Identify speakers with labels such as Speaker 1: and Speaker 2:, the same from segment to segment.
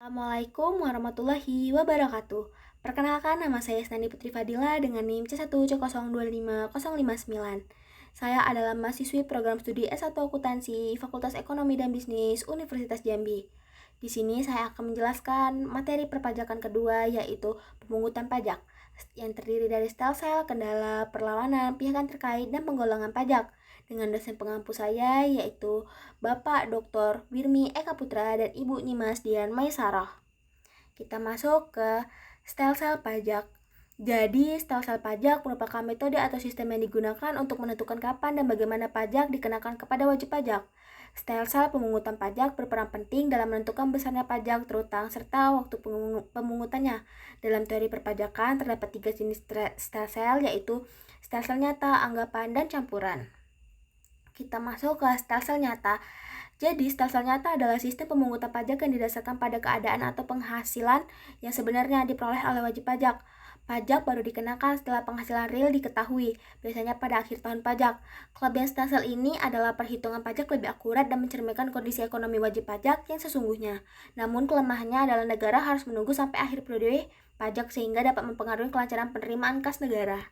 Speaker 1: Assalamualaikum warahmatullahi wabarakatuh. Perkenalkan, nama saya Snandi Putri Fadila dengan NIM C1C025059. Saya adalah mahasiswi program studi S1 Akuntansi Fakultas Ekonomi dan Bisnis Universitas Jambi. Di sini saya akan menjelaskan materi perpajakan kedua, yaitu pemungutan pajak, yang terdiri dari stelsel, kendala, perlawanan, pihak terkait, dan penggolongan pajak. Dengan dosen pengampu saya, yaitu Bapak Dr. Wirmi Eka Putra dan Ibu Nimas Dian Maisarah. Kita masuk ke stelsel pajak. Jadi, stelsel pajak merupakan metode atau sistem yang digunakan untuk menentukan kapan dan bagaimana pajak dikenakan kepada wajib pajak. Stelsel pemungutan pajak berperan penting dalam menentukan besarnya pajak terutang serta waktu pemungutannya. Dalam teori perpajakan terdapat 3 jenis stelsel, yaitu stelsel nyata, anggapan, dan campuran. Kita masuk ke stelsel nyata. Jadi, stelsel nyata adalah sistem pemungutan pajak yang didasarkan pada keadaan atau penghasilan yang sebenarnya diperoleh oleh wajib pajak. Pajak baru dikenakan setelah penghasilan real diketahui, biasanya pada akhir tahun pajak. Kelebihan stelsel ini adalah perhitungan pajak lebih akurat dan mencerminkan kondisi ekonomi wajib pajak yang sesungguhnya. Namun, kelemahannya adalah negara harus menunggu sampai akhir periode pajak sehingga dapat mempengaruhi kelancaran penerimaan kas negara.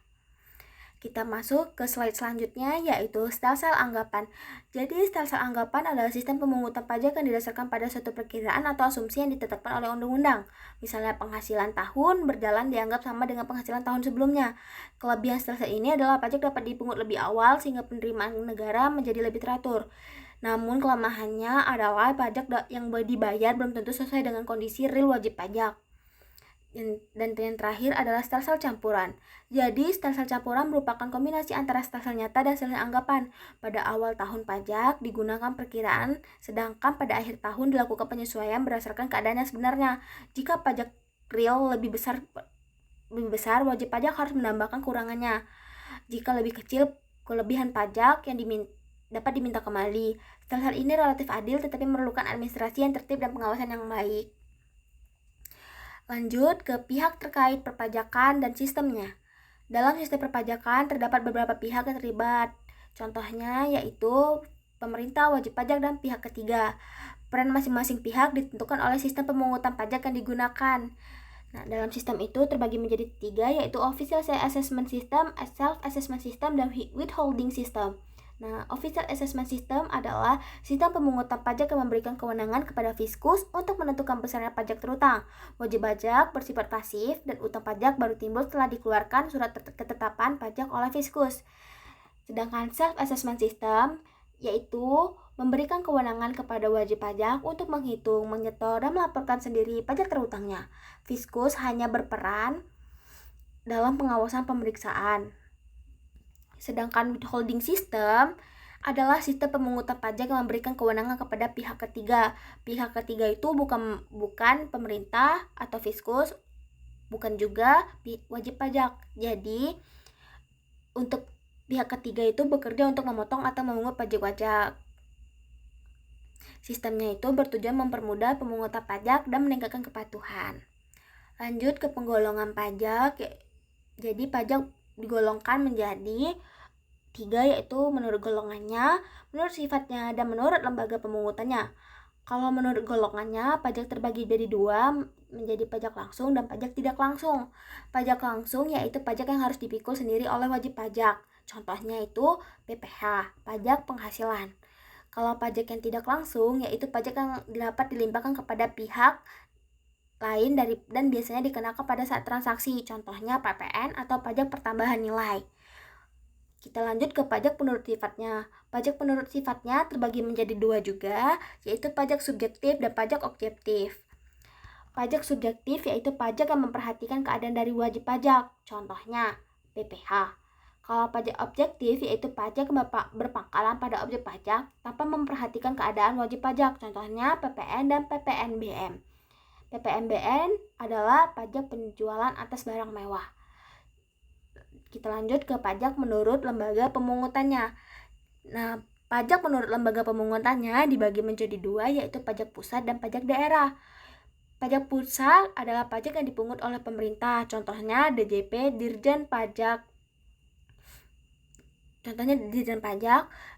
Speaker 1: Kita masuk ke slide selanjutnya, yaitu stelsel anggapan. Jadi, stelsel anggapan adalah sistem pemungutan pajak yang didasarkan pada suatu perkiraan atau asumsi yang ditetapkan oleh undang-undang. Misalnya, penghasilan tahun berjalan dianggap sama dengan penghasilan tahun sebelumnya. Kelebihan stelsel ini adalah pajak dapat dipungut lebih awal sehingga penerimaan negara menjadi lebih teratur. Namun, kelemahannya adalah pajak yang dibayar belum tentu sesuai dengan kondisi real wajib pajak. Dan yang terakhir adalah stelsel campuran. Jadi, stelsel campuran merupakan kombinasi antara stelsel nyata dan stelsel anggapan. Pada awal tahun pajak digunakan perkiraan, sedangkan pada akhir tahun dilakukan penyesuaian berdasarkan keadaan yang sebenarnya. Jika pajak real lebih besar, wajib pajak harus menambahkan kurangannya. Jika lebih kecil, kelebihan pajak yang dapat diminta kembali. Stelsel ini relatif adil tetapi memerlukan administrasi yang tertib dan pengawasan yang baik. Lanjut ke pihak terkait perpajakan dan sistemnya. Dalam sistem perpajakan terdapat beberapa pihak yang terlibat. Contohnya yaitu pemerintah, wajib pajak, dan pihak ketiga. Peran masing-masing pihak ditentukan oleh sistem pemungutan pajak yang digunakan. Nah, dalam sistem itu terbagi menjadi 3, yaitu Official Assessment System, Self-Assessment System, dan Withholding System. Nah, Official Assessment System adalah sistem pemungutan pajak yang memberikan kewenangan kepada Fiskus untuk menentukan besarnya pajak terutang. Wajib pajak bersifat pasif dan utang pajak baru timbul setelah dikeluarkan surat ketetapan pajak oleh Fiskus. Sedangkan Self-Assessment System yaitu memberikan kewenangan kepada wajib pajak untuk menghitung, menyetor, dan melaporkan sendiri pajak terutangnya. Fiskus hanya berperan dalam pengawasan pemeriksaan. Sedangkan withholding system adalah sistem pemungutan pajak yang memberikan kewenangan kepada pihak ketiga. Pihak ketiga itu bukan pemerintah atau Fiskus, bukan juga wajib pajak. Jadi, untuk pihak ketiga itu bekerja untuk memotong atau memungut pajak-pajak. Sistemnya itu bertujuan mempermudah pemungutan pajak dan meningkatkan kepatuhan. Lanjut ke penggolongan pajak. Jadi, pajak digolongkan menjadi 3, yaitu menurut golongannya, menurut sifatnya, dan menurut lembaga pemungutannya. Kalau menurut golongannya, pajak terbagi jadi 2, menjadi pajak langsung dan pajak tidak langsung. Pajak langsung yaitu pajak yang harus dipikul sendiri oleh wajib pajak. Contohnya itu PPh, pajak penghasilan. Kalau pajak yang tidak langsung yaitu pajak yang dapat dilimpahkan kepada pihak lain dan biasanya dikenakan pada saat transaksi, contohnya PPN atau pajak pertambahan nilai. Kita lanjut ke pajak penurut sifatnya. Pajak penurut sifatnya terbagi menjadi 2 juga, yaitu pajak subjektif dan pajak objektif. Pajak subjektif yaitu pajak yang memperhatikan keadaan dari wajib pajak, contohnya PPh. Kalau pajak objektif yaitu pajak yang berpangkalan pada objek pajak tanpa memperhatikan keadaan wajib pajak, contohnya PPN dan PPNBM. PPNBM adalah pajak penjualan atas barang mewah. Kita lanjut ke pajak menurut lembaga pemungutannya. Nah, pajak menurut lembaga pemungutannya dibagi menjadi 2, yaitu pajak pusat dan pajak daerah. Pajak pusat adalah pajak yang dipungut oleh pemerintah, contohnya DJP, Dirjen Pajak.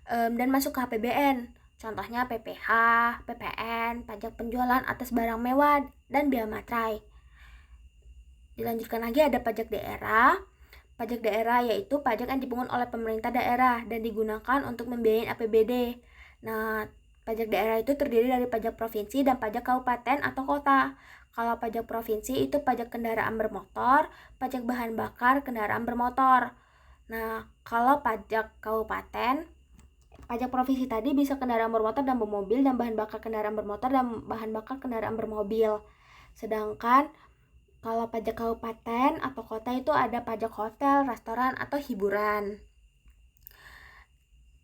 Speaker 1: Dan masuk ke APBN. Contohnya PPh, PPN, pajak penjualan atas barang mewah, dan bea materai. Dilanjutkan lagi ada pajak daerah. Pajak daerah yaitu pajak yang dipungut oleh pemerintah daerah dan digunakan untuk membiayai APBD. Nah, pajak daerah itu terdiri dari pajak provinsi dan pajak kabupaten atau kota. Kalau pajak provinsi itu pajak kendaraan bermotor, pajak bahan bakar kendaraan bermotor. Nah, kalau pajak kabupaten, pajak provinsi tadi bisa kendaraan bermotor dan bermobil, dan bahan bakar kendaraan bermotor dan bahan bakar kendaraan bermobil. Sedangkan kalau pajak kabupaten atau kota itu ada pajak hotel, restoran, atau hiburan.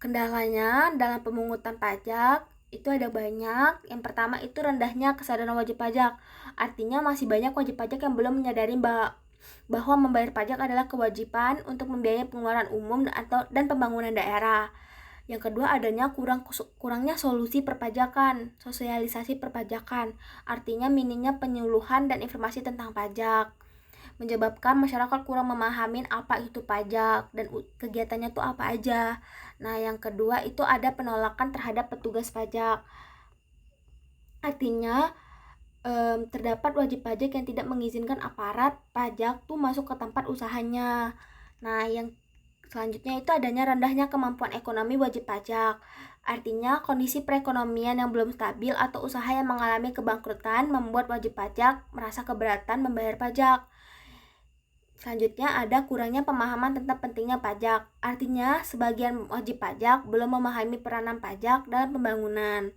Speaker 1: Kendalanya dalam pemungutan pajak itu ada banyak. Yang pertama itu rendahnya kesadaran wajib pajak. Artinya masih banyak wajib pajak yang belum menyadari bahwa membayar pajak adalah kewajiban untuk membiayai pengeluaran umum dan pembangunan daerah. Yang kedua adanya kurangnya solusi perpajakan, sosialisasi perpajakan. Artinya minimnya penyuluhan dan informasi tentang pajak, menyebabkan masyarakat kurang memahami apa itu pajak dan kegiatannya tuh apa aja. Nah, yang kedua itu ada penolakan terhadap petugas pajak. Artinya terdapat wajib pajak yang tidak mengizinkan aparat pajak tuh masuk ke tempat usahanya. Nah, yang selanjutnya itu adanya rendahnya kemampuan ekonomi wajib pajak. Artinya kondisi perekonomian yang belum stabil atau usaha yang mengalami kebangkrutan membuat wajib pajak merasa keberatan membayar pajak. Selanjutnya ada kurangnya pemahaman tentang pentingnya pajak. Artinya sebagian wajib pajak belum memahami peranan pajak dalam pembangunan.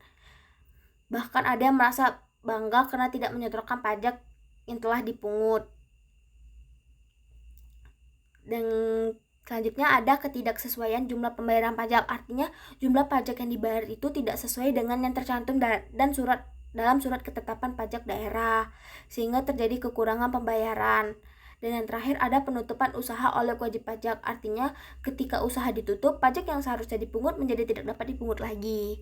Speaker 1: Bahkan ada yang merasa bangga karena tidak menyetorkan pajak yang telah dipungut. Dan selanjutnya ada ketidaksesuaian jumlah pembayaran pajak. Artinya jumlah pajak yang dibayar itu tidak sesuai dengan yang tercantum dalam surat ketetapan pajak daerah, sehingga terjadi kekurangan pembayaran. Dan yang terakhir ada penutupan usaha oleh wajib pajak. Artinya ketika usaha ditutup, pajak yang seharusnya dipungut menjadi tidak dapat dipungut lagi.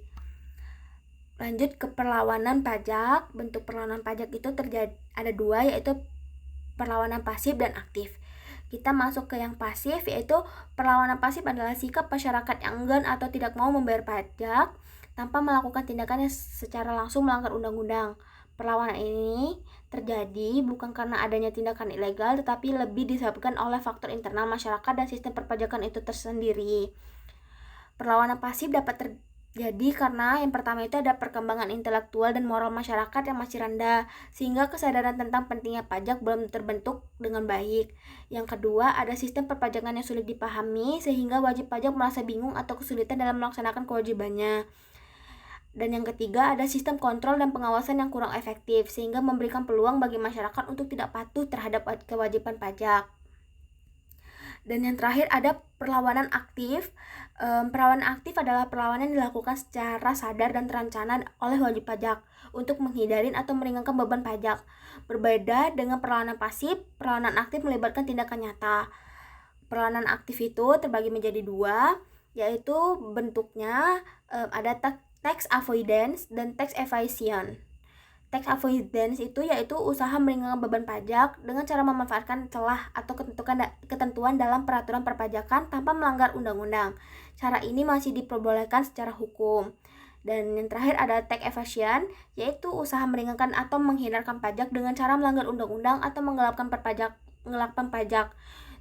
Speaker 1: Lanjut ke perlawanan pajak. Bentuk perlawanan pajak itu ada dua, yaitu perlawanan pasif dan aktif. Kita masuk ke yang pasif, yaitu perlawanan pasif adalah sikap masyarakat yang enggan atau tidak mau membayar pajak tanpa melakukan tindakan yang secara langsung melanggar undang-undang. Perlawanan ini terjadi bukan karena adanya tindakan ilegal, tetapi lebih disebabkan oleh faktor internal masyarakat dan sistem perpajakan itu tersendiri. Perlawanan pasif dapat terjadi karena yang pertama itu ada perkembangan intelektual dan moral masyarakat yang masih rendah, sehingga kesadaran tentang pentingnya pajak belum terbentuk dengan baik. Yang kedua, ada sistem perpajakan yang sulit dipahami, sehingga wajib pajak merasa bingung atau kesulitan dalam melaksanakan kewajibannya. Dan yang ketiga, ada sistem kontrol dan pengawasan yang kurang efektif, sehingga memberikan peluang bagi masyarakat untuk tidak patuh terhadap kewajiban pajak. Dan yang terakhir ada perlawanan aktif. Perlawanan aktif adalah perlawanan yang dilakukan secara sadar dan terencana oleh wajib pajak untuk menghindari atau meringankan beban pajak. Berbeda dengan perlawanan pasif, perlawanan aktif melibatkan tindakan nyata. Perlawanan aktif itu terbagi menjadi dua, yaitu bentuknya ada tax avoidance dan tax evasion. Tax avoidance itu yaitu usaha meringankan beban pajak dengan cara memanfaatkan celah atau ketentuan dalam peraturan perpajakan tanpa melanggar undang-undang. Cara ini masih diperbolehkan secara hukum. Dan yang terakhir ada tax evasion, yaitu usaha meringankan atau menghindarkan pajak dengan cara melanggar undang-undang atau menggelapkan pajak.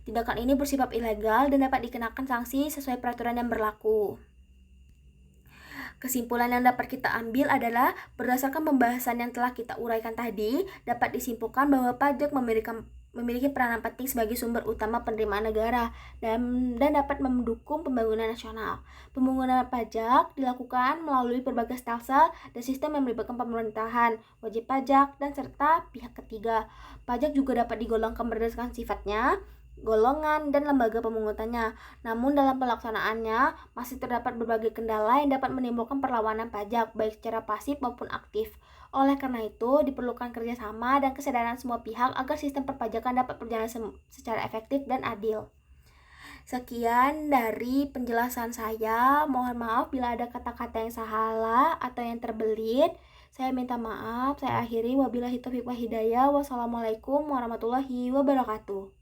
Speaker 1: Tindakan ini bersifat ilegal dan dapat dikenakan sanksi sesuai peraturan yang berlaku. Kesimpulan yang dapat kita ambil adalah berdasarkan pembahasan yang telah kita uraikan tadi, dapat disimpulkan bahwa pajak memiliki peranan penting sebagai sumber utama penerimaan negara dan dapat mendukung pembangunan nasional. Pemungutan pajak dilakukan melalui berbagai stelsel dan sistem yang melibatkan pemerintahan, wajib pajak, dan serta pihak ketiga. Pajak juga dapat digolongkan berdasarkan sifatnya, golongan, dan lembaga pemungutannya. Namun dalam pelaksanaannya masih terdapat berbagai kendala yang dapat menimbulkan perlawanan pajak baik secara pasif maupun aktif. Oleh karena itu diperlukan kerjasama dan kesadaran semua pihak agar sistem perpajakan dapat berjalan secara efektif dan adil. Sekian dari penjelasan saya. Mohon maaf bila ada kata-kata yang salah atau yang terbelit. Saya minta maaf. Saya akhiri. Wabillahi taufiq wal hidayah. Wassalamualaikum warahmatullahi wabarakatuh.